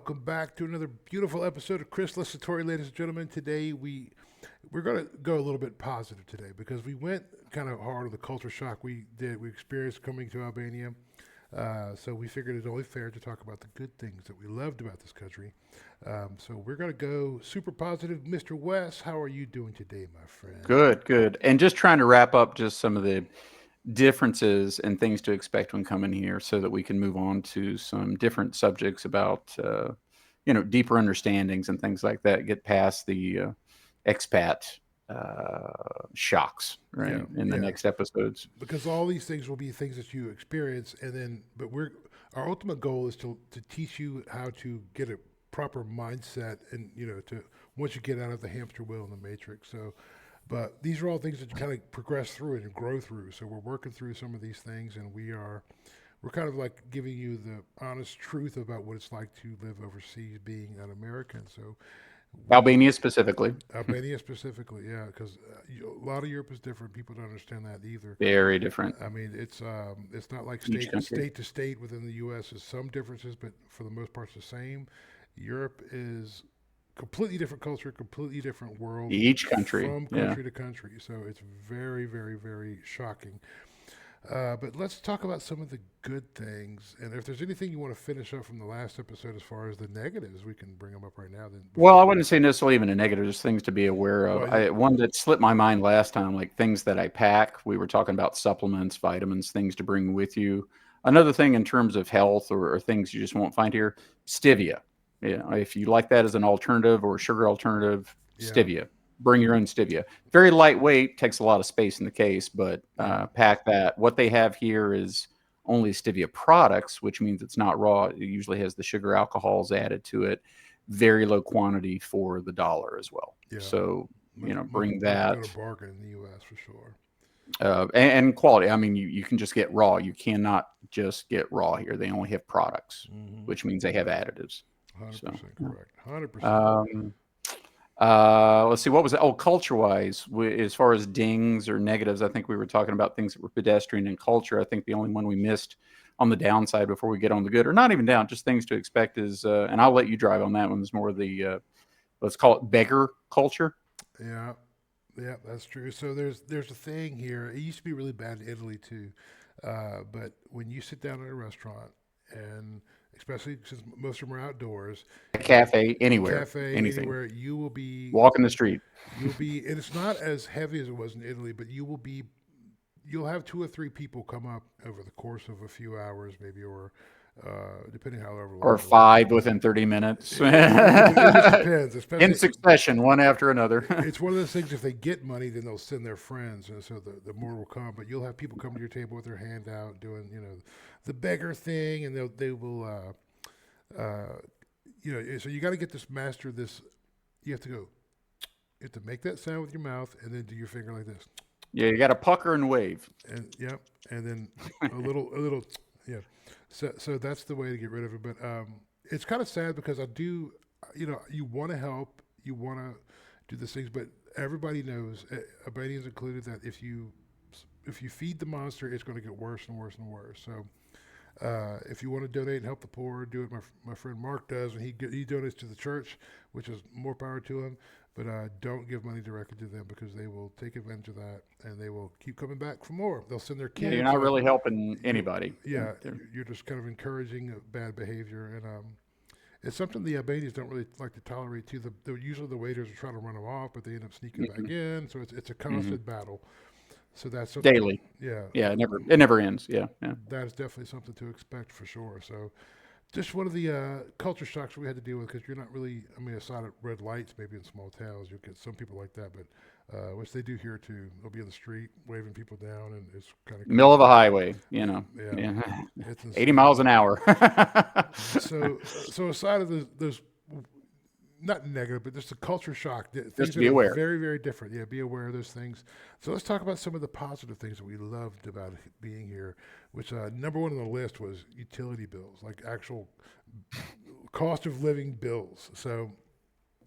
welcome back to another beautiful episode of Chrysalis Satori, ladies and gentlemen. Today we're going to go a little bit positive today because we went kind of hard on the culture shock we experienced coming to Albania. So we figured it's only fair to talk about the good things that we loved about this country. So we're going to go super positive. Mr. West, how are you doing today, my friend? Good, good. And just trying to wrap up just some of the differences and things to expect when coming here so that we can move on to some different subjects about, deeper understandings and things like that, get past the expat shocks, Yeah, right, in the yeah. next episodes. Because all these things will be things that you experience, and then but we're our ultimate goal is to teach you how to get a proper mindset, and to once you get out of the hamster wheel and the matrix. So, but these are all things that you kind of progress through and grow through. So we're working through some of these things, and we're kind of like giving you the honest truth about what it's like to live overseas, being an American. So we Albania specifically, Albania specifically, yeah, because a lot of Europe is different. People don't understand that either. very different. I mean, it's not like Each country. state to state within the U.S. There's some differences, but for the most part, it's the same. Europe is completely different culture, completely different world Each country, from yeah. country to country. So it's very, very, very shocking. But let's talk about some of the good things, and if there's anything you want to finish up from the last episode as far as the negatives, we can bring them up right now. Then Well, before I we, wouldn't say necessarily even a negative, just things to be aware of. well, One that slipped my mind last time, like things that I pack. We were talking about supplements, vitamins, things to bring with you. Another thing in terms of health or things you just won't find here, stevia. Yeah, if you like that as an alternative or a sugar alternative, yeah, stevia. Bring your own stevia. Very lightweight, takes a lot of space in the case, but yeah. pack that. What they have here is only stevia products, which means it's not raw. It usually has the sugar alcohols added to it, very low quantity for the dollar as well. Yeah, So, bring much that. better bargain in the U.S. for sure. And quality. I mean, you can just get raw. You cannot just get raw here. They only have products, Mm-hmm. which means they have additives. Hundred So, percent correct. 100%. um, let's see, what was it? Oh, culture wise, as far as dings or negatives, I think we were talking about things that were pedestrian and culture. I think the only one we missed on the downside before we get on the good, or not even down, just things to expect is, and I'll let you drive on that one, is more the, let's call it beggar culture. Yeah, yeah, that's true. So there's a thing here. It used to be really bad in Italy too, but when you sit down at a restaurant, and especially since most of them are outdoors, A you cafe, anywhere, cafe anything. anywhere, you will be Walk in the street. you'll be, and it's not as heavy as it was in Italy, but you'll have two or three people come up over the course of a few hours, maybe, or depending however Or long the wait. five within 30 minutes. It just depends, In especially succession, one after another. it's one of those things. If they get money, then they'll send their friends, and so the more will come. But you'll have people come to your table with their hand out, doing the beggar thing, and they will So you got to get this master this. You have to go. You have to make that sound with your mouth, and then do your finger like this, Yeah, you got to pucker and wave. and yep, and then a little, yeah. So that's the way to get rid of it. But it's kind of sad because I do, you want to help, you want to do these things, but everybody knows, Albanians included, that if you feed the monster, it's going to get worse and worse and worse. So if you want to donate and help the poor, do it. My friend Mark does, and he donates to the church, which is more power to him. But don't give money directly to them because they will take advantage of that, and they will keep coming back for more. They'll send their Yeah, you're kids. not really helping anybody. Yeah, you're just kind of encouraging bad behavior, and it's something the Albanians don't really like to tolerate too. Usually the waiters are trying to run them off, but they end up sneaking back Mhm, in. So it's a mhm. constant battle. So that's something. Daily. Yeah, Yeah, it never ends. Yeah, yeah. that is definitely something to expect for sure. So just one of the culture shocks we had to deal with because you're not really. I mean, aside of red lights, maybe in small towns, you'll get some people like that, but which they do here too. They'll be in the street waving people down, and it's kind of Middle of crazy. the highway, Yeah, Yeah. it's 80 insane. miles an hour. So aside of those not negative, but just a culture shock, Just things to that be are aware. very, very different. Yeah, be aware of those things. So let's talk about some of the positive things that we loved about being here. Which number one on the list was utility bills, like actual cost of living bills. So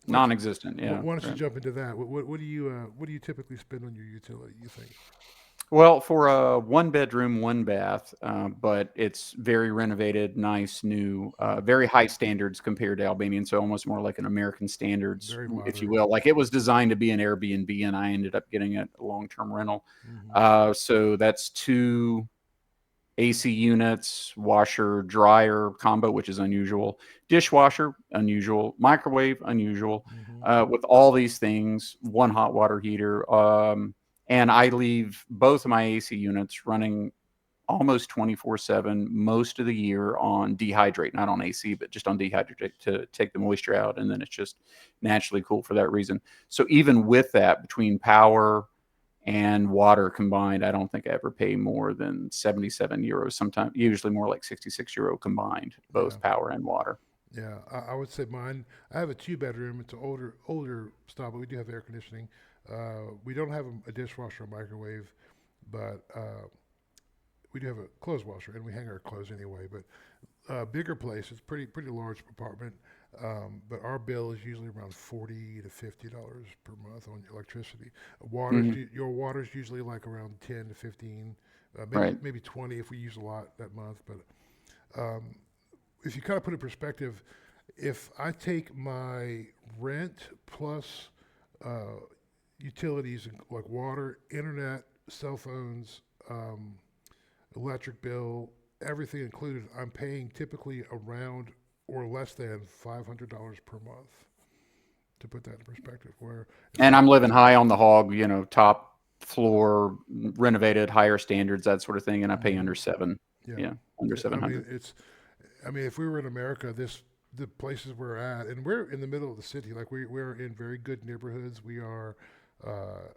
let's. Non-existent. Yeah. Why don't you Right. jump into that? What do you typically spend on your utility? You think? Well, for a one bedroom, one bath, but it's very renovated, nice, new, very high standards compared to Albanian. So almost more like an American standards, Very if you modern. will. Like it was designed to be an Airbnb, and I ended up getting a long term rental. Hmm. So that's two AC units, washer, dryer combo, which is unusual, dishwasher, unusual, microwave, unusual, Hmm. with all these things, one hot water heater. And I leave both of my AC units running almost 24/7 most of the year on dehydrate, not on AC, but just on dehydrate to take the moisture out. And then it's just naturally cool for that reason. So even with that, between power and water combined, I don't think I ever pay more than 77 euros. Sometimes, usually more like 66 euro combined, Yeah. both power and water. Yeah, I would say mine. I have a two bedroom. It's an older style, but we do have air conditioning. We don't have a dishwasher or microwave, but we do have a clothes washer, and we hang our clothes anyway. But bigger place, it's pretty large apartment. But our bill is usually around $40 to $50 per month on electricity. Hmm. Your water's usually like around 10 to 15, Right. maybe 20 if we use a lot that month. But um, if you kind of put it in perspective, if I take my rent plus uh, utilities like water, internet, cell phones, electric bill, everything included, I'm paying typically around or less than $500 per month. To put that in perspective, where if And I I'm living high on the hog, top floor, renovated, higher standards, that sort of thing, and I pay Mhm. under seven. Yeah, Yeah, under I mean 700. if we were in America, the places we're at, and we're in the middle of the city. Like we're in very good neighborhoods. We are, uh,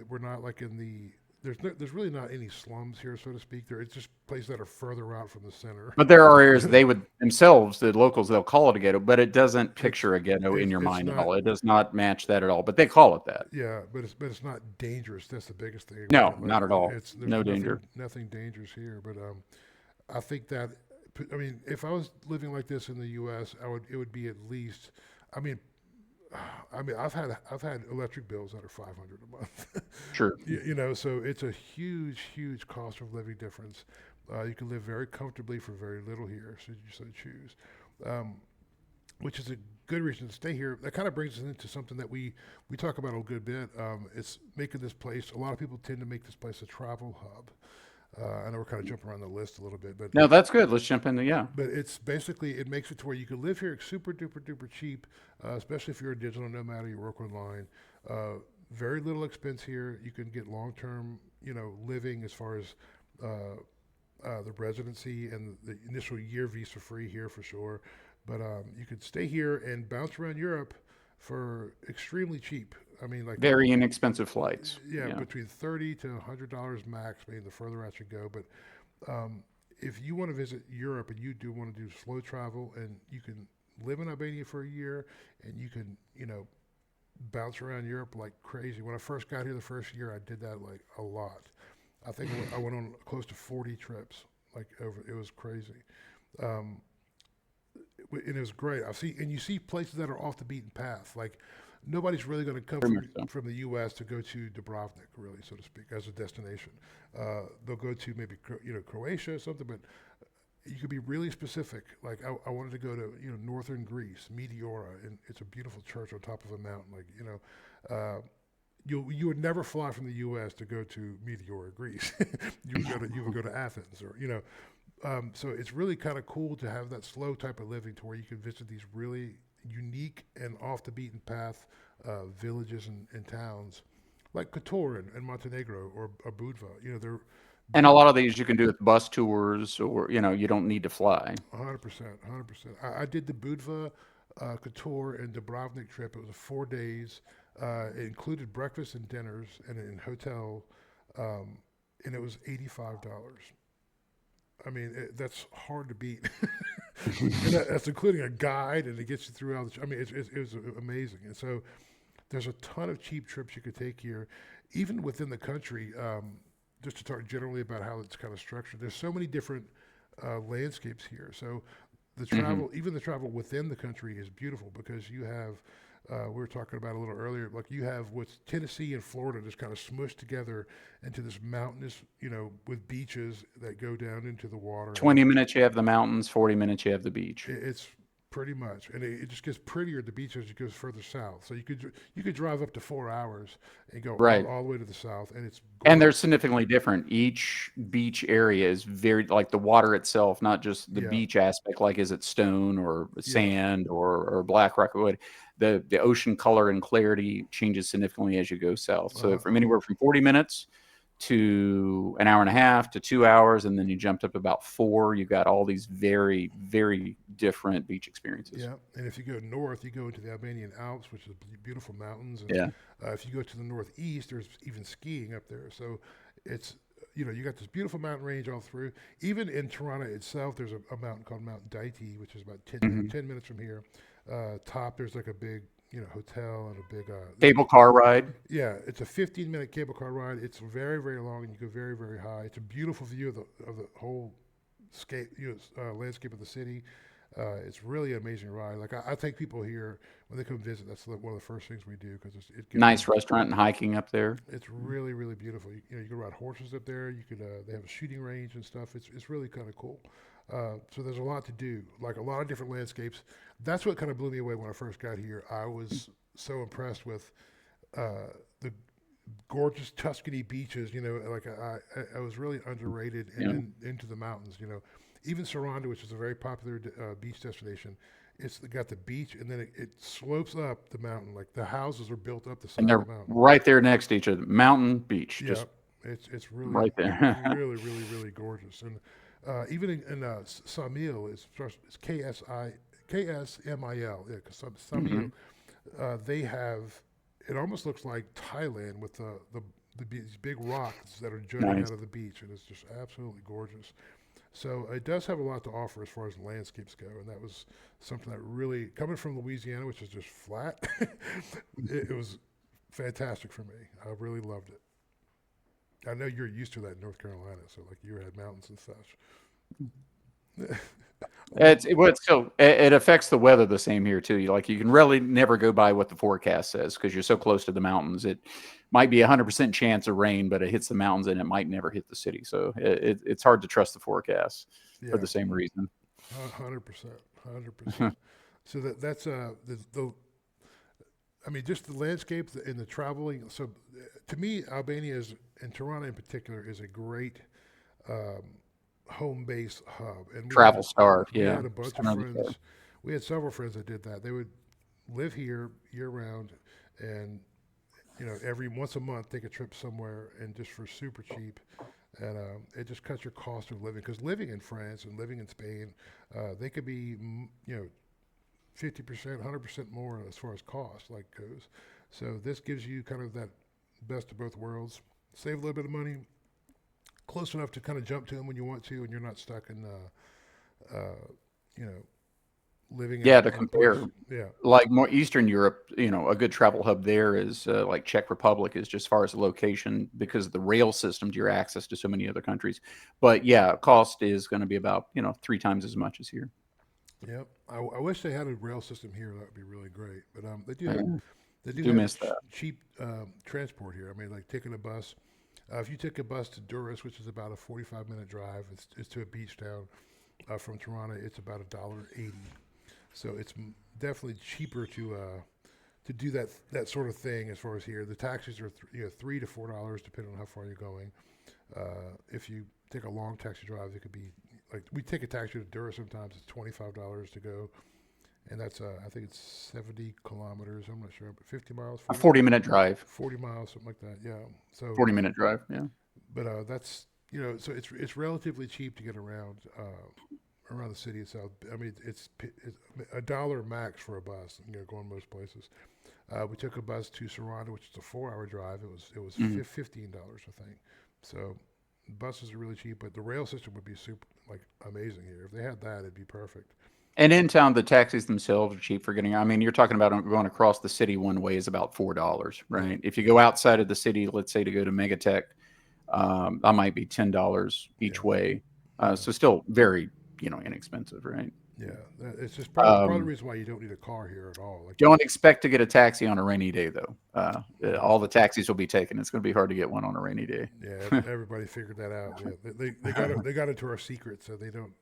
we're not like in the there's really not any slums here, so to speak. It's just places that are further out from the center. But there are areas they would themselves, the locals, they'll call it a ghetto, but it doesn't it's picture a ghetto in your it's mind at not. all. It does not match that at all, but they call it that. Yeah, but it's not dangerous. That's the biggest thing about No, it. Like not at all. it's there's No danger. nothing dangerous here. But I think that I mean, if I was living like this in the U.S., it would be at least. I mean, I've had electric bills that are 500 a month. Sure. So it's a huge cost of living difference. You can live very comfortably for very little here, should you so choose. Um, which is a good reason to stay here. That kind of brings us into something that we talk about a good bit. It's making this place. A lot of people tend to make this place a travel hub. I know we're kind of jumping around the list a little bit, No, that's good. Let's jump into, yeah. but it's basically it makes it to where you can live here super duper cheap, especially if you're a digital nomad or you work online. Uh, Very little expense here. You can get long term, living as far as the residency and the initial year visa free here for sure. But you could stay here and bounce around Europe for extremely cheap. I mean, like Very inexpensive flights. yeah, Yeah. between $30 to $100 max, maybe the further out you go. But if you want to visit Europe and you do want to do slow travel and you can live in Albania for a year and you can, bounce around Europe like crazy. When I first got here the first year, I did that like a lot. I think I went on close to 40 trips. Like over, it was crazy. Um, and it was great. And you see places that are off the beaten path. Like nobody's really going to come Very much so. from the U.S. to go to Dubrovnik, really, so to speak, as a destination. They'll go to maybe Croatia or something, but you could be really specific. Like I wanted to go to northern Greece, Meteora, and it's a beautiful church on top of a mountain. Like you would never fly from the U.S. to go to Meteora, Greece. You would go to Athens, or so it's really kind of cool to have that slow type of living to where you can visit these really unique and off the beaten path villages and towns like Kotor in Montenegro or Budva. They're And a beautiful. lot of these you can do with bus tours or, you don't need to fly. 100%, 100%. I did the Budva, Kotor, and Dubrovnik trip. It was 4 days. It included breakfast and dinners and in hotel, um, and it was $85. I mean, that's hard to beat. And that's including a guide, and it gets you through all the. I mean, it was amazing. And so there's a ton of cheap trips you could take here, even within the country. Just to talk generally about how it's kind of structured. There's so many different landscapes here. So the Hmm. travel, even the travel within the country, is beautiful because you have we were talking about a little earlier. Like you have what's Tennessee and Florida just kind of smushed together into this mountainous, with beaches that go down into the water, and 20 minutes you have the mountains, 40 minutes you have the beach. it's pretty much, and it just gets prettier at the beach as it goes further south. So you could drive up to 4 hours and go Right. all the way to the south, and it's And they're gorgeous. significantly different. Each beach area is very like the water itself, not just the Yeah, beach aspect, like is it stone or yeah, sand or black rock or wood. The ocean color and clarity changes significantly as you go south. So uh, from anywhere from 40 minutes to an hour and a half to 2 hours, and then you jumped up about four. You got all these very, very different beach experiences. yeah. And if you go north, you go into the Albanian Alps, which is beautiful mountains, and Yeah. if you go to the northeast, there's even skiing up there. So it's you got this beautiful mountain range all through. Even in Tirana itself, there's a mountain called Mount Daiti, which is about 10, Hmm. 10 minutes from here. Top, there's like a big hotel and a big Cable car ride. yeah, it's a 15-minute cable car ride. It's very, very long, and you go very, very high. It's a beautiful view of the whole scape, landscape of the city. It's really an amazing ride. Like I take people here when they come visit. That's one of the first things we do because it gives them. Nice restaurant and hiking up there. It's really, really beautiful. You can ride horses up there. You could they have a shooting range and stuff. It's really kind of cool. So there's a lot to do, like a lot of different landscapes. That's what kind of blew me away when I first got here. I was so impressed with the gorgeous Tuscany beaches. Like I was really underrated, and Yeah. then into the mountains. Even Saranda, which is a very popular beach destination, it's got the beach, and then it slopes up the mountain. Like the houses are built up the And side of they're the mountain. right there next to each other. Mountain, beach, Yeah, just it's really, right there. really, really, really gorgeous. And even in Samil, it's KSMIL. Yeah, Hmm. Samil. They have. It almost looks like Thailand with these big rocks that are jutting Nice. out of the beach, and it's just absolutely gorgeous. So it does have a lot to offer as far as landscapes go, and that was something that really, coming from Louisiana, which is just flat, it was fantastic for me. I really loved it. I know you're used to that in North Carolina, so like you had mountains and such. Well, it's still it affects the weather the same here too. You can really never go by what the forecast says because you're so close to the mountains. It might be 100% chance of rain, but it hits the mountains and it might never hit the city. So it's hard to trust the forecast for Yeah, the same reason. 100%, 100%. So that's the I mean, just the landscape and the traveling. So, to me, Albania is, and Tirana in particular, is a great um, home base hub. And Travel star, we yeah, had a bunch of center of the star. friends. We had several friends that did that. They would live here year round, and every once a month take a trip somewhere, and just for super cheap. And it just cuts your cost of living because living in France and living in Spain, they could be 50%, 100% more as far as cost like goes. So this gives you kind of that best of both worlds. Save a little bit of money, close enough to kind of jump to them when you want to, and you're not stuck in, you know, living Yeah, to in a place. compare, Yeah, like more Eastern Europe, a good travel hub there is like Czech Republic is just far as the location because of the rail system to your access to so many other countries. But yeah, cost is going to be about, three times as much as here. yep. I wish they had a rail system here. That would be really great. But I they do do have miss that. cheap transport here. I mean, like taking a bus. If you take a bus to Durrës, which is about a 45-minute drive, it's to a beach town from Tirana. It's about $1.80. So it's definitely cheaper to do that sort of thing as far as here. The taxis are $3 to $4 depending on how far you're going. If you take a long taxi drive, it could be like we take a taxi to Durrës sometimes. It's $25 to go, and that's I think it's 70 kilometers. I'm not sure, but 50 miles, A 40 miles, 40-minute drive, 40 miles, something like that. Yeah. So, 40-minute drive. Yeah. but that's so it's relatively cheap to get around the city itself. I mean, it's $1 max for a bus. Going most places. We took a bus to Saranda, which is a 4-hour drive. It was Mhm. $15, I think. So buses are really cheap, but the rail system would be super like amazing here. If they had that, it'd be perfect. And in town, the taxis themselves are cheap for getting. I mean, you're talking about going across the city one way is about $4, Yeah, right? If you go outside of the city, let's say to go to Megatech, that might be $10 yeah, each way. yeah, So still very, inexpensive, right? Yeah, it's just probably the Um, reason why you don't need a car here at all. Like you don't just expect to get a taxi on a rainy day, though. yeah, All the taxis will be taken. It's going to be hard to get one on a rainy day. yeah. Everybody figured that out. Yeah, they got into our secret, so they don't.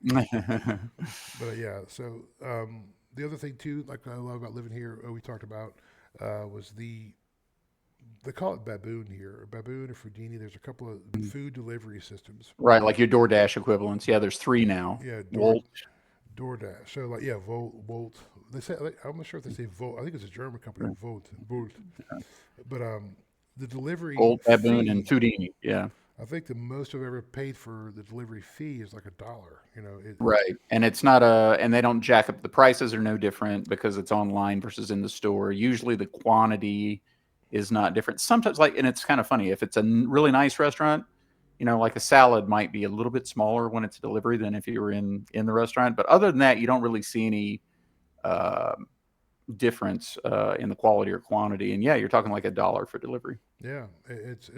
But yeah, so the other thing too, like I love about living here, we talked about was they call it baboon here, or baboon or Foodini. There's a couple of food delivery systems. Right, like your DoorDash equivalents. Yeah, there's three now. Yeah, Wolt. DoorDash. So like yeah, Volt. They say I'm not sure if they say Volt. I think it's a German company, Volt. But the delivery Old Baboon and fee. Foodini. Yeah. I think the most I've ever paid for the delivery fee is like $1. You know, Right. And it's not and they don't jack up the prices are no different because it's online versus in the store. Usually the quantity is not different. Sometimes and it's kind of funny if it's a really nice restaurant, like a salad might be a little bit smaller when it's a delivery than if you were in the restaurant. But other than that, you don't really see any uh, difference in the quality or quantity. And yeah, you're talking like $1 for delivery. yeah, it's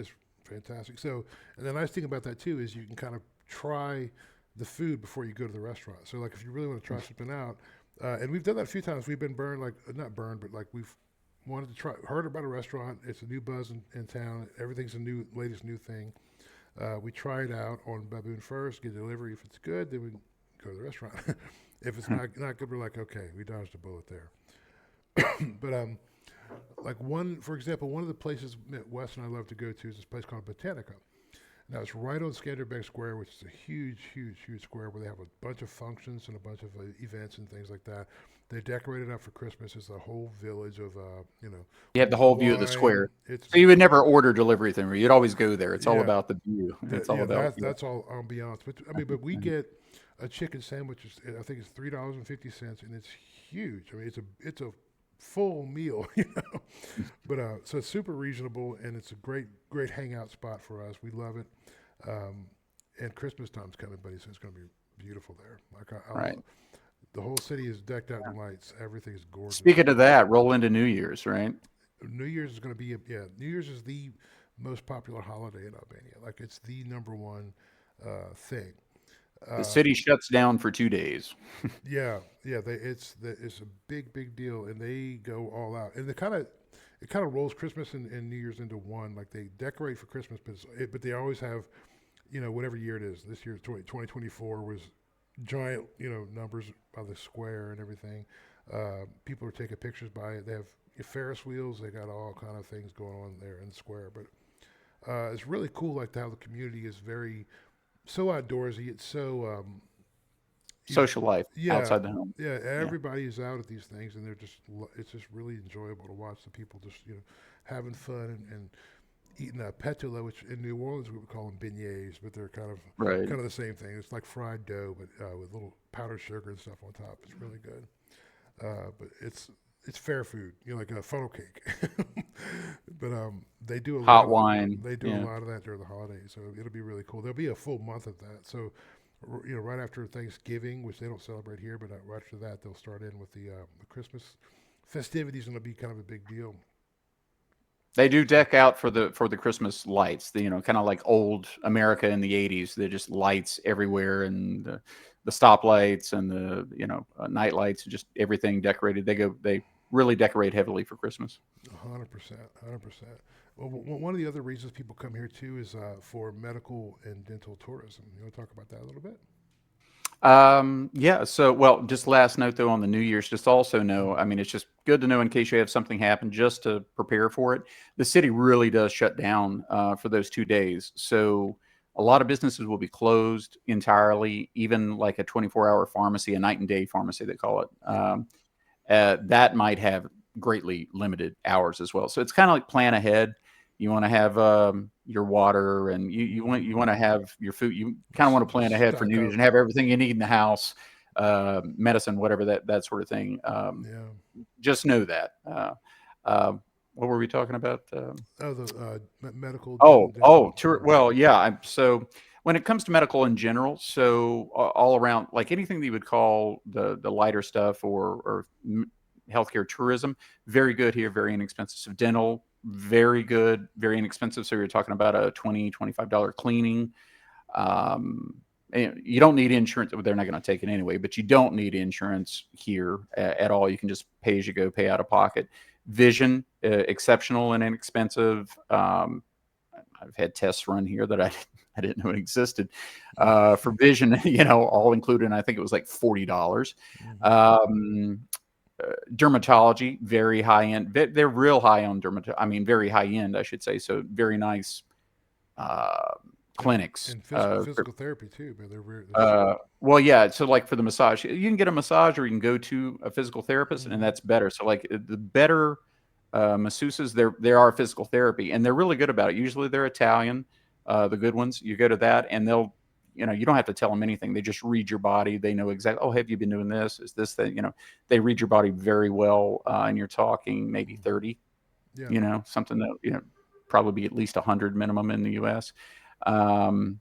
fantastic. So, and the nice thing about that too is you can kind of try the food before you go to the restaurant. So, like if you really want to try something out, and we've done that a few times. We've been burned, like not burned, but like we've wanted to try, heard about a restaurant. It's a new buzz in town. Everything's a latest new thing. We try it out on Baboon first, get delivery. If it's good, then we go to the restaurant. If it's not good, we're like, okay, we dodged a bullet there. But like for example, one of the places that Wes and I love to go to is this place called Botanica. Now it's right on Skanderbeg Square, which is a huge, huge, huge square where they have a bunch of functions and a bunch of events and things like that. They decorate it up for Christmas. It's a whole village of, You have the whole view of the wine. square. So you would never order delivery thing. You'd always go there. It's all Yeah, about the view. It's all yeah. about That's all ambiance. But I mean, but we get a chicken sandwich. I think it's $3.50, and it's huge. I mean, it's a full meal, you know. But so it's super reasonable, and it's a great hangout spot for us. We love it. Um, and Christmas time's coming, buddy, so it's going to be beautiful there. Like right. The whole city is decked out in lights. Everything's gorgeous. Speaking of that, roll into New Year's, right? New Year's is going to be New Year's is the most popular holiday in Albania. Like it's the number one thing. The Uh, city shuts down for 2 days. yeah. It's a big deal, and they go all out. And it kind of rolls Christmas and New Year's into one. Like they decorate for Christmas, but they always have, whatever year it is. This year, 2024 was giant, numbers by the square and everything. People are taking pictures by it. They have Ferris wheels. They got all kind of things going on there in the square. But it's really cool, like how the community is so outdoorsy. It's so Social life yeah, outside the home. yeah. Yeah. Everybody is out at these things, and it's just really enjoyable to watch the people just having fun and eating a petula, which in New Orleans we would call them beignets, but they're Right. kind of the same thing. It's like fried dough, but with little powdered sugar and stuff on top. It's really good. But it's fair food, like a funnel cake. But they do a Hot lot of wine. Yeah. that during the holidays, so it'll be really cool. There'll be a full month of that. So right after Thanksgiving, which they don't celebrate here, but right after that, they'll start in with the Christmas festivities, and it'll be kind of a big deal. They do deck out for the Christmas lights. Kind of like old America in the '80s. They're just lights everywhere, and the stoplights and the night lights, just everything decorated. They really decorate heavily for Christmas. 100%, 100%. Well, one of the other reasons people come here too is for medical and dental tourism. You want to talk about that a little bit? Yeah. So, well, just last note though on the New Year's, just also know, I mean, it's just good to know in case you have something happen, just to prepare for it. The city really does shut down for those 2 days. So a lot of businesses will be closed entirely, even like a 24-hour pharmacy, a night and day pharmacy, they call it. Yeah. That might have greatly limited hours as well. So it's kind of like plan ahead. You want to have your water, and you want to have your food. You kind of want to plan ahead for Stock New Year's up. and have everything you need in the house, medicine, whatever that sort of thing. Yeah. Just know that. What were we talking about? Oh, the medical Oh, dental. well, yeah. So when it comes to medical in general, so all around, like anything that you would call the lighter stuff or healthcare tourism, very good here, very inexpensive. So dental, very good, very inexpensive. So you're talking about a $25 cleaning. Um, you don't need insurance. Well, they're not going to take it anyway, but you don't need insurance here at all. You can just pay as you go, pay out of pocket. Vision, exceptional and inexpensive. I've had tests run here that I didn't know existed for vision, all included. And I think it was like $40. Mhm. Um, Dermatology, very high end. They're real high on dermatology. I mean, very high end, I should say. So very nice uh, And clinics. and physical therapy too, man. Well, yeah. So, like for the massage, you can get a massage, or you can go to a physical therapist, and Mhm. that's better. So, like the better masseuses, there are physical therapy, and they're really good about it. Usually, they're Italian. The good ones, you go to that, and they'll, you don't have to tell them anything. They just read your body. They know exactly. Oh, have you been doing this? Is this thing? They read your body very well, and you're talking maybe Mhm. 30. Yeah. Something that probably be at least 100 minimum in the U.S. Um,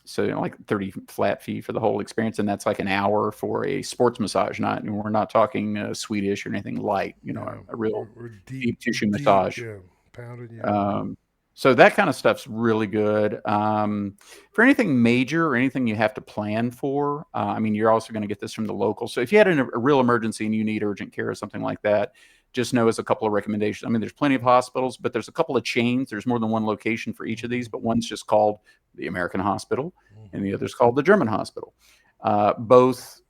so like 30 flat fee for the whole experience, and that's like an hour for a sports massage. Not we're not talking Swedish or anything light. Yeah. A real We're deep, deep tissue deep. massage. Yeah. Pounded. Yeah. Um, so that kind of stuff's really good. For anything major or anything you have to plan for, I mean, you're also going to get this from the local. So if you had a real emergency and you need urgent care or something like that, just know as a couple of recommendations. I mean, there's plenty of hospitals, but there's a couple of chains. There's more than one location for each of these, Mhm. but one's just called the American Hospital and the Mhm. other's called the German Hospital. Both.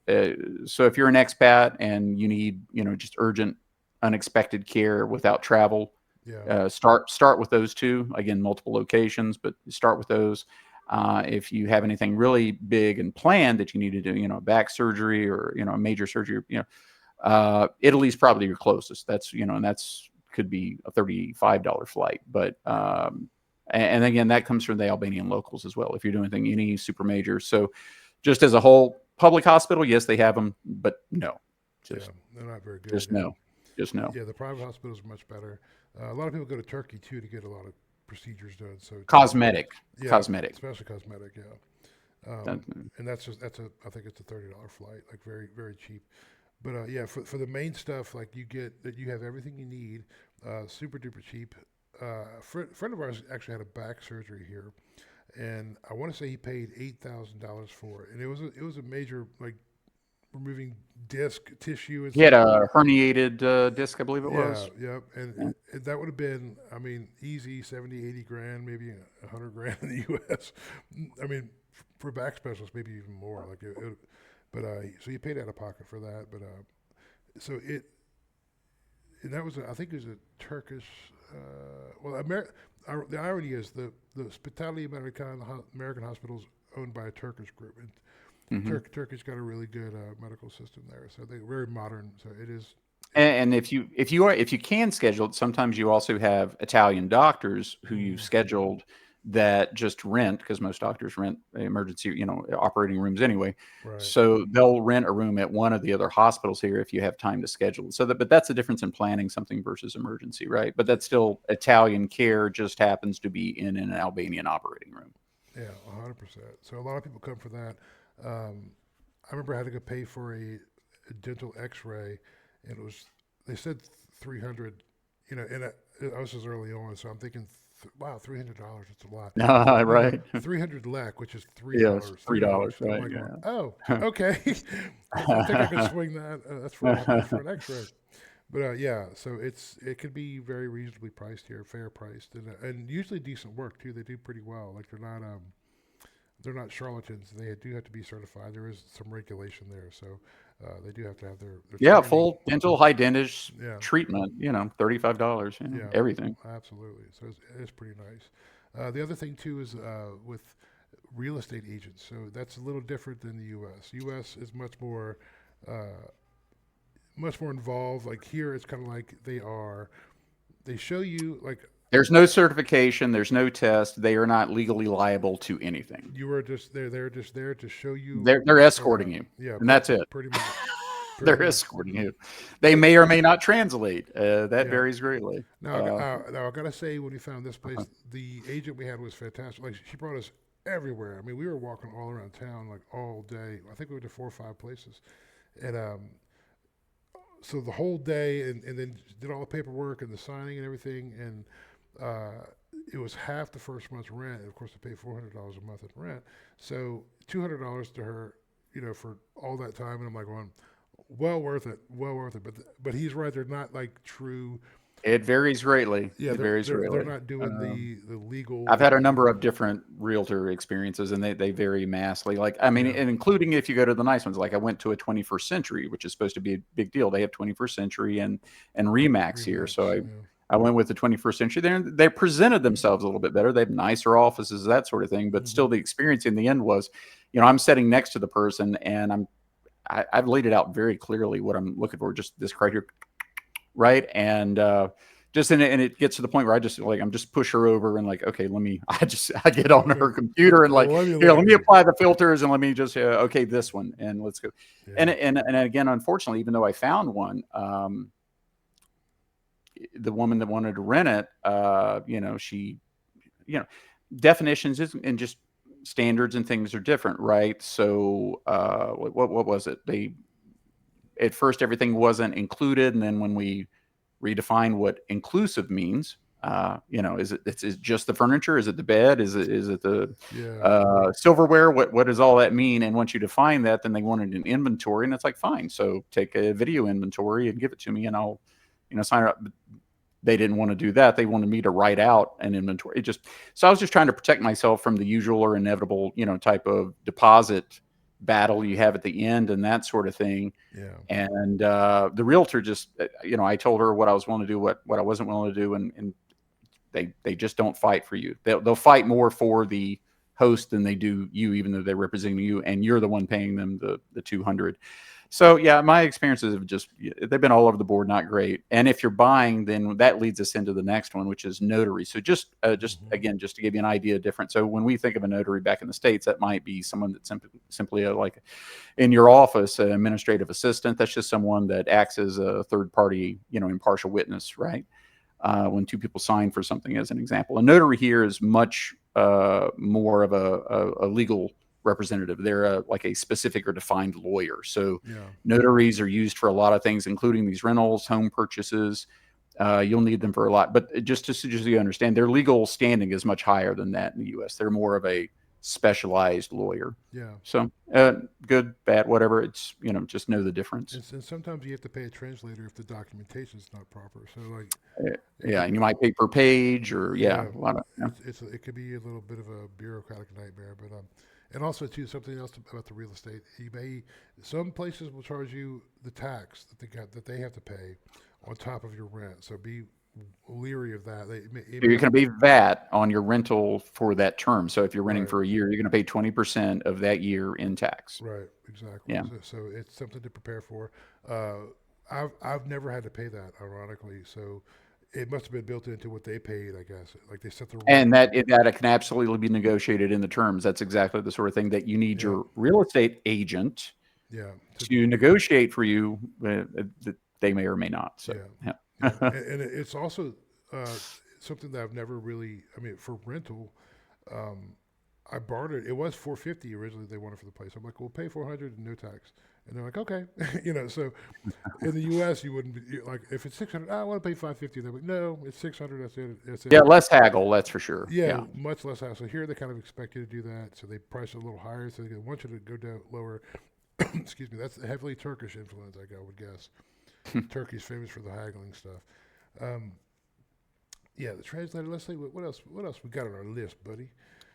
So if you're an expat and you need, just urgent, unexpected care without travel, Yeah. start with those two. Again, multiple locations, but start with those. If you have anything really big and planned that you need to do, back surgery or a major surgery, Italy's probably your closest. That's and that's could be a $35 flight, but Yeah. and again that comes from the Albanian locals as well. If you're doing anything any super major, so just as a whole, public hospital, yes, they have them, but no, Yeah. just They're not very good. just no, just no. Yeah. The private hospitals are much better. A lot of people go to Turkey too to get a lot of procedures done. So Turkey. Cosmetic, Yeah. cosmetic. Especially cosmetic. Yeah. That- And that's a I think it's a $30 flight, like very very cheap. But yeah, for the main stuff, like you get that you have everything you need, super duper cheap. A friend of ours actually had a back surgery here, and I want to say he paid $8,000 for it, and it was a major like removing disc tissue and He had stuff. a herniated disc, I believe it Yeah, was. yeah, and Yeah. that would have been, I mean, easy 70, 80 grand, maybe 100 grand in the U.S. I mean, for back specialists, maybe even more. Like but so you paid out of pocket for that, but so it and that was I think it was a Turkish. The irony is the Spitali American American hospitals owned by a Turkish group, and Hmm. Turkey's got a really good medical system there. So they're very modern. So it is. It, And if you can schedule it, sometimes you also have Italian doctors who you've mm, scheduled that just rent, because most doctors rent emergency, operating rooms anyway. right. So they'll rent a room at one of the other hospitals here if you have time to schedule it. But that's the difference in planning something versus emergency, right? But that's still Italian care, just happens to be in an Albanian operating room. Yeah, 100%. So a lot of people come for that. I remember I had to go pay for a dental X-ray, and it was they said 300. And I was just early on, so I'm thinking, wow, $300. It's a lot. No, no, Right. 300 lek, which is three Yeah, it's dollars, three $3, dollars. And I'm right? like, going, oh, Yeah. okay. I think I could swing that. That's for an X-ray. But yeah, so it could be very reasonably priced here, fair priced, and usually decent work too. They do pretty well. Like they're not charlatans. They do have to be certified. There is some regulation there, so they do have to have their Yeah, training. full dental high dentist Yeah, treatment, $35, yeah, everything. absolutely. So it's pretty nice. The other thing too is with real estate agents. So that's a little different than the U.S. U.S. is uh, much more involved. Like here, it's kind of like they show you like There's no certification, there's no test. They are not legally liable to anything. you are just they're just there to show you They're escorting around. you, Yeah, and that's it. pretty much, pretty They're much. escorting you. They may or may not translate. That Yeah. varies greatly. Now I gotta say, when we found this place, the agent we had was fantastic. Like she brought us everywhere. I mean, we were walking all around town like all day. I think we went to 4 or 5 places, and so the whole day, and then did all the paperwork and the signing and everything, and uh, it was half the first month's rent. And of course, they pay $400 a month in rent, so $200 to her, for all that time. And I'm like, well, well worth it, well worth it. But he's right. They're not like true. It varies greatly. Yeah, It they're varies they're they're greatly. not doing the I've legal. had a number of different realtor experiences, and they vary massively. Like, I mean, Yeah, and including if you go to the nice ones. Like, I went to a 21st Century, which is supposed to be a big deal. They have 21st Century and Remax here, so Remax. I went with the 21st Century there. And they presented themselves a little bit better. They have nicer offices, that sort of thing. But Hmm. still, the experience in the end was, I'm sitting next to the person, and I've laid it out very clearly what I'm looking for, just this criteria, right? And just in it, and it gets to the point where I'm just push her over and like, okay, I get on her computer and like, Well, let me here, look let at me it. apply the filters and let me just okay, this one, and let's go. Yeah. And again, unfortunately, even though I found one, the woman that wanted to rent it, she, you know, definitions and just standards and things are different, right? So what was it? They at first everything wasn't included, and then when we redefined what inclusive means, is it just the furniture? Is it the bed? Is it the Yeah. silverware? What does all that mean? And once you define that, then they wanted an inventory, and it's like, fine, so take a video inventory and give it to me, and I'll sign it up. They didn't want to do that. They wanted me to write out an inventory. So I was just trying to protect myself from the usual or inevitable, type of deposit battle you have at the end and that sort of thing. Yeah. And the realtor just, I told her what I was willing to do, what I wasn't willing to do, and they just don't fight for you. They'll fight more for the host than they do you, even though they're representing you, and you're the one paying them the 200. So yeah, my experiences they've been all over the board, not great. And if you're buying, then that leads us into the next one, which is notary. So just again, just to give you an idea different. So when we think of a notary back in the States, that might be someone that's simply like in your office, an administrative assistant. That's just someone that acts as a third party, impartial witness, right? When two people sign for something, as an example. A notary here is much more of a legal representative. They're like a specific or defined lawyer. So Yeah. notaries are used for a lot of things, including these rentals, home purchases. You'll need them for a lot. But just so you understand, their legal standing is much higher than that in the U.S. They're more of a specialized lawyer. Yeah. So good, bad, whatever. It's, just know the difference. And sometimes you have to pay a translator if the documentation is not proper. So like, Yeah, and you might pay per page or yeah, a lot of, it could be a little bit of a bureaucratic nightmare. But and also too, something else about the real estate. Some places will charge you the tax that they have to pay on top of your rent. So be leery of that. You're going to pay VAT on your rental for that term. So if you're renting Right. for a year, you're going to pay 20% of that year in tax. Right, exactly. Yeah. So it's something to prepare for. I've never had to pay that, ironically. So it must have been built into what they paid, I guess. Like they set the rate. And that can absolutely be negotiated in the terms. That's exactly the sort of thing that you need Yeah, your real estate agent yeah, to negotiate for you. That they may or may not. So, yeah, yeah. yeah. And it's also uh, something that I've never really. I mean, for rental, um, I bartered. It was 450 originally. They wanted for the place. I'm like, we'll pay 400 and no tax. And they're like, okay, So in the U.S., you wouldn't be like if it's 600. I want to pay 550. They're like, no, it's 600. That's it. That's it. Yeah, less haggle, that's for sure. Yeah, Yeah. much less hassle. Here, they kind of expect you to do that, so they price it a little higher. So they want you to go down lower. Excuse me. That's heavily Turkish influence, I would guess. Turkey's famous for the haggling stuff. Um, yeah, the translator. Let's see what else. What else we got on our list, buddy?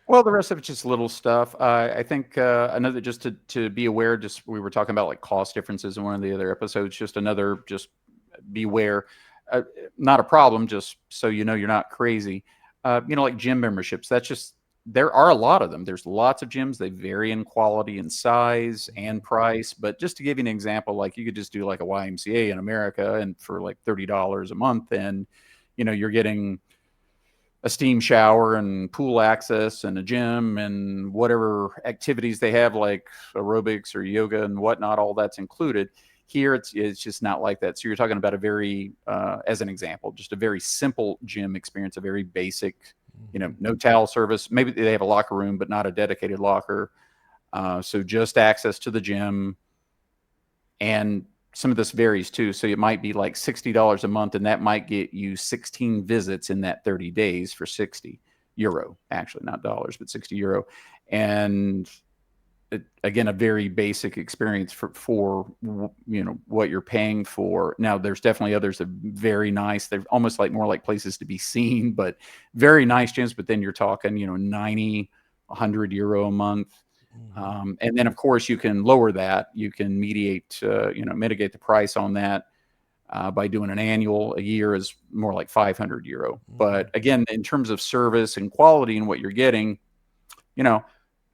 Well, the rest of it's just little stuff. I think another, just to be aware. Just we were talking about like cost differences in one of the other episodes. Just another, just beware. Not a problem. Just so you know, you're not crazy. Like gym memberships. That's just, there are a lot of them. There's lots of gyms. They vary in quality and size and price. But just to give you an example, like you could just do like a YMCA in America, and for like $30 a month, and you're getting a steam shower and pool access and a gym and whatever activities they have, like aerobics or yoga and whatnot, all that's included. Here, it's just not like that. So you're talking about a very, as an example, just a very simple gym experience, a very basic, no towel service. Maybe they have a locker room, but not a dedicated locker. So just access to the gym. And some of this varies too. So it might be like $60 a month, and that might get you 16 visits in that 30 days for 60. euro, actually, not dollars, but 60 euro. And again, a very basic experience for what you're paying for. Now, there's definitely others that are very nice. They're almost like more like places to be seen, but very nice gyms. But then you're talking, 90, 100 euro a month. Hmm. And then, of course, you can lower that. You can mitigate the price on that by doing an annual. A year is more like 500 euro. Hmm. But again, in terms of service and quality and what you're getting, you know,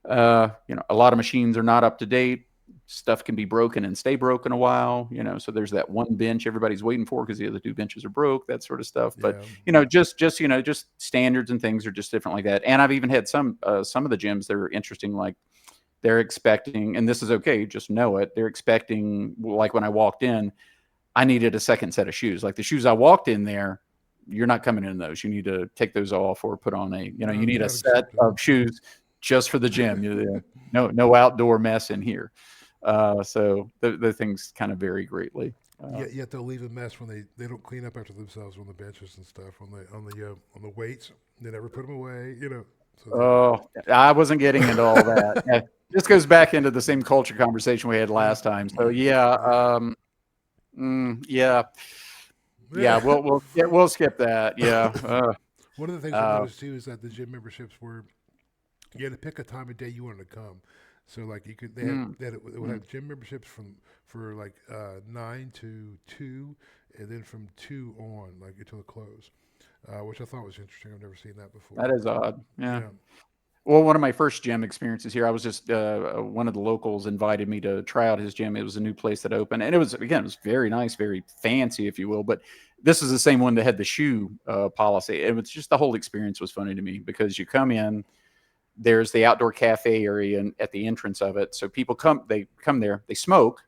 a lot of machines are not up to date. Stuff can be broken and stay broken a while, so there's that one bench everybody's waiting for because the other two benches are broke, that sort of stuff. But, Yeah. just standards and things are just different like that. And I've even had some of the gyms that are interesting, like they're expecting, and this is okay, just know it. They're expecting, like when I walked in, I needed a second set of shoes. Like the shoes I walked in there, you're not coming in those. You need to take those off or put on you Not need a not set accepted. of shoes just for the gym. No outdoor mess in here. So the things kind of vary greatly. Yet they'll leave a mess when they don't clean up after themselves on the benches and stuff on the weights. They never put them away. So they. Oh, I wasn't getting into all that. Yeah, this goes back into the same culture conversation we had Yeah. last time. So yeah, Yeah. yeah, yeah. We'll skip that. Yeah. One of the things I Uh, noticed too is that the gym memberships were you had to pick a time of day you wanted to come. So like you could mm, it would mm. have gym memberships for like 9 to 2, and then from 2 on like until the close, which I thought was interesting. I've never seen that before. That is odd. Yeah. Yeah. Well, one of my first gym experiences here, I was just one of the locals invited me to try out his gym. It was a new place that opened, and it was very nice, very fancy, if you will. But this is the same one that had the shoe policy. It was just the whole experience was funny to me because you come in, there's the outdoor cafe area at the entrance of it. So people they come there, they smoke,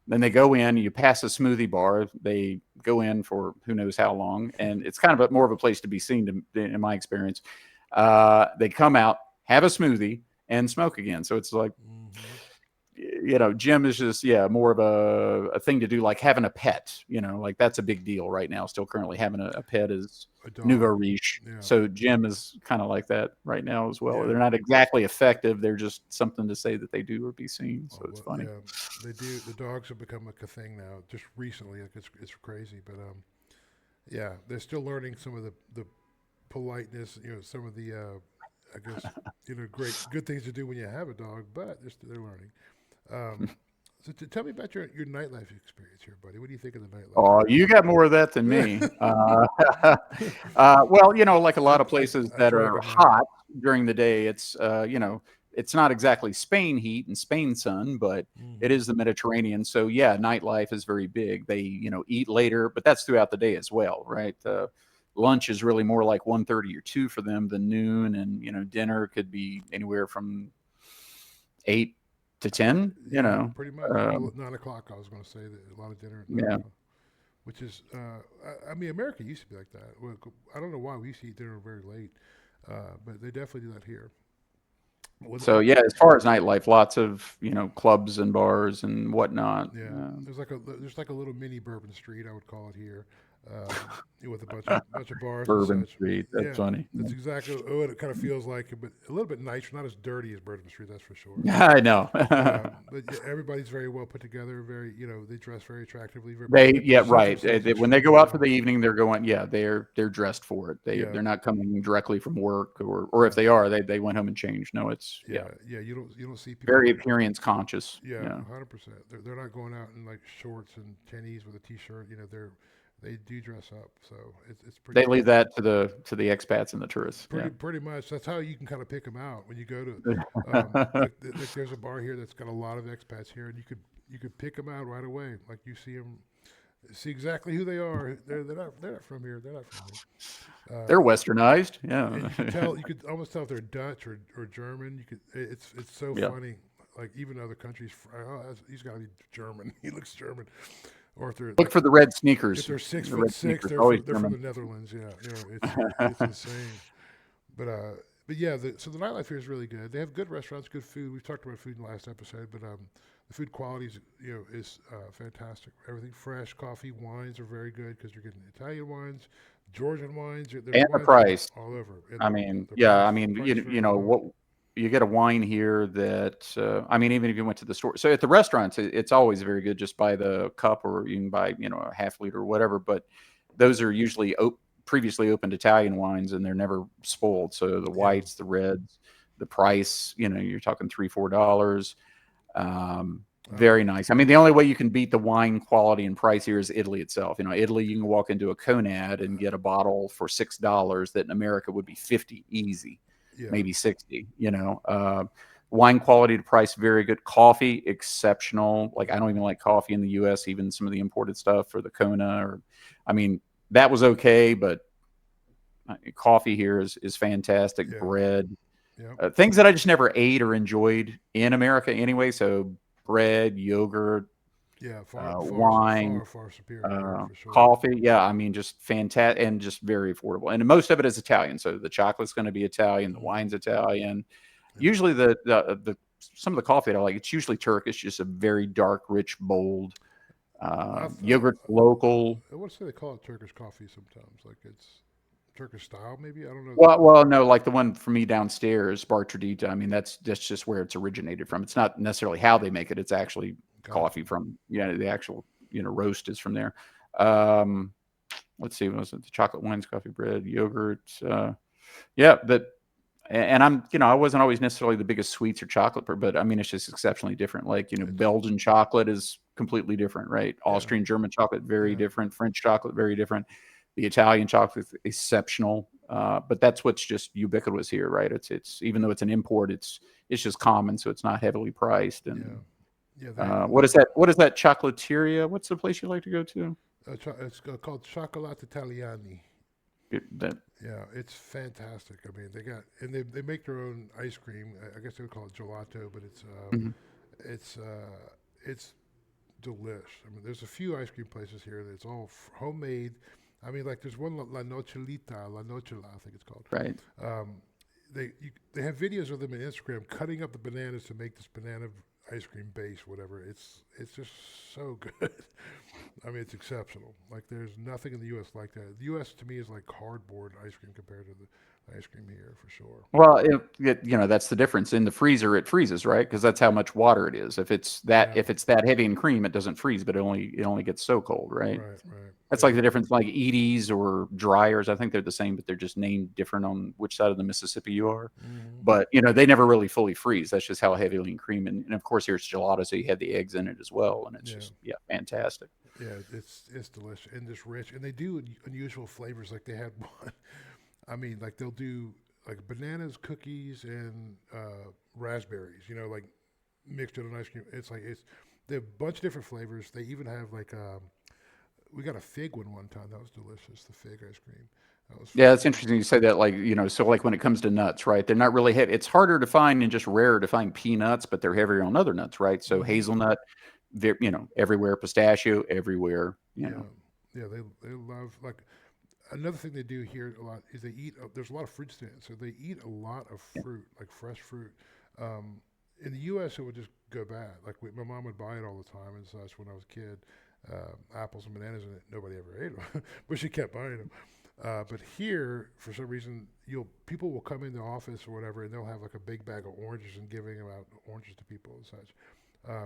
then they go in, you pass a smoothie bar, they go in for who knows how long, and it's kind of more of a place to be seen in my experience. They come out, have a smoothie, and smoke again. So it's like, Hmm. gym is just, yeah, more of a thing to do, like having a pet, like that's a big deal right now. Still currently having a pet is A nouveau dog. riche. Yeah. So gym is kind of like that right now as well. Yeah. They're not exactly effective. They're just something to say that they do or be seen. So Oh, it's well, funny. yeah. They do. The dogs have become like a thing now. Just recently, like it's crazy. But yeah, they're still learning some of the politeness. Some of the I guess great good things to do when you have a dog. But they're learning. Um, so tell me about your nightlife experience here, buddy. What do you think of the nightlife Oh, you got more of that than me. here? Well, like a I, lot of I places I that drag are them there. hot during the day, it's not exactly Spain heat and Spain sun, but it Hmm. is the Mediterranean. So yeah, nightlife is very big. They, eat later, but that's throughout the day as well, right? Lunch is really more like 1:30 or 2 for them than noon, and dinner could be anywhere from 8 to 10. Yeah, pretty much. Um, 9 o'clock. I was going to say that a lot of dinner at nine yeah. o'clock, which is I mean, America used to be like that. Well, I don't know why we used to eat dinner very late, but they definitely do that here. So yeah, as far as nightlife, lots of clubs and bars and whatnot. Yeah, there's like a little mini Bourbon Street, I would call it here, with a bunch of bars and Bourbon such. Street. That's Yeah, funny. that's exactly what it kind of feels like, but a little bit nicer, not as dirty as Bourbon Street, that's for sure. I know. But yeah, everybody's very well put together. Very, they dress very attractively, Yeah, right. circumcised When they go extremely out for well. the evening, they're going. Yeah, they're dressed for it. Yeah, They're not coming directly from work, or if yeah, they are, they went home and changed. No, it's yeah, yeah. You don't see people. very appearance conscious. Yeah, Yeah, 100%. They're not going out in like shorts and tennies with a t-shirt. They do dress up, so it's pretty they leave cool. that to the expats and the tourists. Yeah. Pretty much. That's how you can kind of pick them out when you go to. Like there's a bar here that's got a lot of expats here, and you could pick them out right away. Like you see exactly who they are. They're not from here. They're not from here. They're westernized. And Yeah, you could tell. You could almost tell if they're Dutch or German. It's so yeah. funny. Like even other countries. Oh, he's got to be German. He looks German. Or if they're Look like for the red if sneakers. they're six The foot red six, sneakers they're are always from German. the Netherlands. Yeah, it's insane. But yeah, so the nightlife here is really good. They have good restaurants, good food. We've talked about food in the last episode, but the food quality is fantastic. Everything fresh. Coffee, wines are very good because you're getting Italian wines, Georgian wines. There's And the wines price. all over, and I mean, the yeah, I price mean, price you very know low. what, you get a wine here that I mean, even if you went to the store, so at the restaurants, it's always very good. Just buy the cup, or you can buy a half liter or whatever. But those are usually previously opened Italian wines, and they're never spoiled. So the Yeah, whites, the reds, the price, you're talking $3, $4. uh, Very nice. I mean, the only way you can beat the wine quality and price here is Italy itself. Italy, you can walk into a Conad and get a bottle for $6 that in America would be 50 easy, yeah, maybe 60. Wine quality to price, very good. Coffee, exceptional. Like, I don't hmm even like coffee in the U.S., even some of the imported stuff or the Kona. I mean, that was okay, but coffee here is fantastic. yeah, Bread, yeah, things that I just never ate or enjoyed in America anyway. So bread, yogurt, yeah. wine, Far superior here for sure. coffee. Yeah, I mean, just fantastic and just very affordable. And most of it is Italian. So the chocolate's going to be Italian, the Hmm wine's Italian. Yeah, Usually the some of the coffee that I like, it's usually Turkish, just a very dark, rich, bold. I th- Yogurt's local. I want to say they call it Turkish coffee sometimes, like it's Turkish style, maybe. I don't know. Well, no, like the one for me downstairs, Bar Tradita. I mean, that's just where it's originated from. It's not necessarily how they make it. It's actually Gotcha. coffee from, the actual, roast is from there. Um, let's see, what was it? The chocolate wines, coffee, bread, yogurt. Yeah, and I wasn't always necessarily the biggest sweets or chocolate, but I mean, it's just exceptionally different. Like, It's Belgian chocolate is completely different, right? yeah, Austrian, German chocolate, very yeah, different. French chocolate, very different. The Italian chocolate is exceptional. But that's what's just ubiquitous here, right? It's even though it's an import, it's just common, so it's not heavily priced. yeah, And yeah. They what is that? What is that chocolateria? What's the place you like to go to? it's called Chocolate Italiani. That Yeah, it's fantastic. I mean, they make their own ice cream. I guess they would call it gelato, but mhm. it's it's delish. I mean, there's a few ice cream places here that's all homemade. I mean, like there's one La Nocella, I think it's called. Right. Um, they have videos of them on Instagram cutting up the bananas to make this banana ice cream base, whatever. It's just so good. I mean, it's exceptional. Like there's nothing in the U.S. like that. The U.S. to me is like cardboard ice cream compared to the ice cream here for sure. Well, that's the difference. In the freezer, it freezes, right? Because that's how much water it is. Yeah. If it's that heavy in cream, it doesn't freeze, but it only gets so cold, right? Right. Right. That's Yeah. like the difference, like Edie's or Dryers. I think they're the same, but they're just named different on which side of the Mississippi you are. hmm But they never really fully freeze. That's just how heavily in cream, and of course here it's gelato, so you have the eggs in it as well, and it's Yeah. just fantastic. Yeah. It's delicious and just rich, and they do unusual flavors. Like they had one. I mean, like they'll do like bananas, cookies, and raspberries. Like mixed in an ice cream. They have a bunch of different flavors. They even have like we got a fig one time. That was delicious. The fig ice cream. That was Yeah, it's phenomenal. interesting you say that. Like, so like when it comes to nuts, right? They're not really heavy. It's harder to find and just rarer to find peanuts, but they're heavier on other nuts, right? So hmm hazelnut, they're, everywhere. Pistachio, everywhere. Yeah, yeah. They love like another thing they do here a lot is they eat. There's a lot of fruit stands, so they eat a lot of Yeah. fruit, like fresh fruit. Um, in the U.S., it would just go bad. Like my mom would buy it all the time and such when I was a kid. Apples and bananas, and nobody ever ate them, but she kept buying them. But here, for some reason, people will come in the office or whatever, and they'll have like a big bag of oranges and giving out oranges to people and such.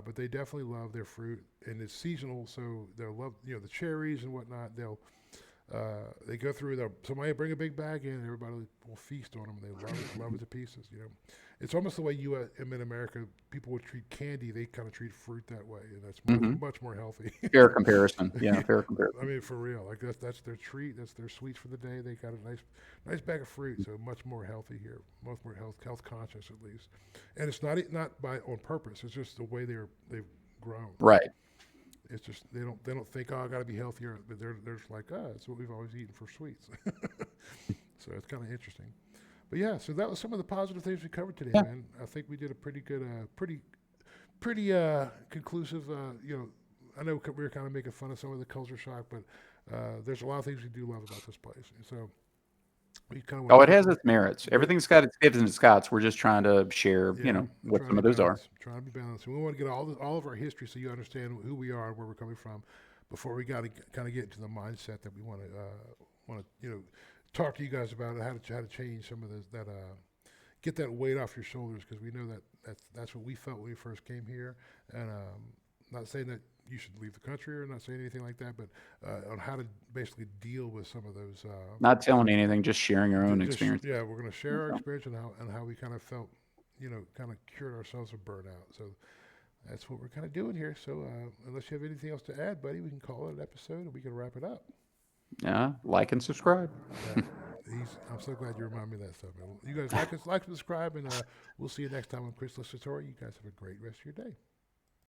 But they definitely love their fruit, and it's seasonal, so they'll love the cherries and whatnot. They go through. Somebody bring a big bag in, and everybody will feast on them. They love it to pieces. It's almost the way in America people would treat candy. They kind of treat fruit that way, and that's much Hmm. much more healthy. Fair comparison. Yeah, Yeah, fair I comparison. mean for real. Like that's their treat. That's their sweets for the day. They got a nice bag of fruit. So much more healthy here. Much more health conscious at least. And it's not by on purpose. It's just the way they've grown. Right. It's just they don't think, oh, I got to be healthier, but they're just like, oh, that's what we've always eaten for sweets. So it's kind of interesting. But yeah, so that was some of the positive things we covered today, Yeah. man. I think we did a pretty good, pretty conclusive. I know we were kind of making fun of some of the culture shock, but there's a lot of things we do love about this place, and so we kind of want Oh, to it keep. has its merits. We're Everything's got its gives and its gots. We're just trying to share, Yeah, we're what trying some to of be those are. balanced. Trying to be balanced. And we want to get all of our history so you understand who we are and where we're coming from before we got to kind of get into the mindset that we want to want to talk to you guys about how to change some of those get that weight off your shoulders, because we know that that's what we felt when we first came here. And not saying that you should leave the country or not saying anything like that, but on how to basically deal with some of those. Not telling anything, just sharing our own Just experience. yeah, we're going to share our So, experience and how we kind of felt, kind of cured ourselves of burnout. So that's what we're kind of doing here. So unless you have anything else to add, buddy, we can call it an episode and we can wrap it up. yeah, like and subscribe. Yeah, I'm so glad you reminded me of that stuff, man. You guys like and subscribe, and we'll see you next time on Chrysalis Satori. You guys have a great rest of your day.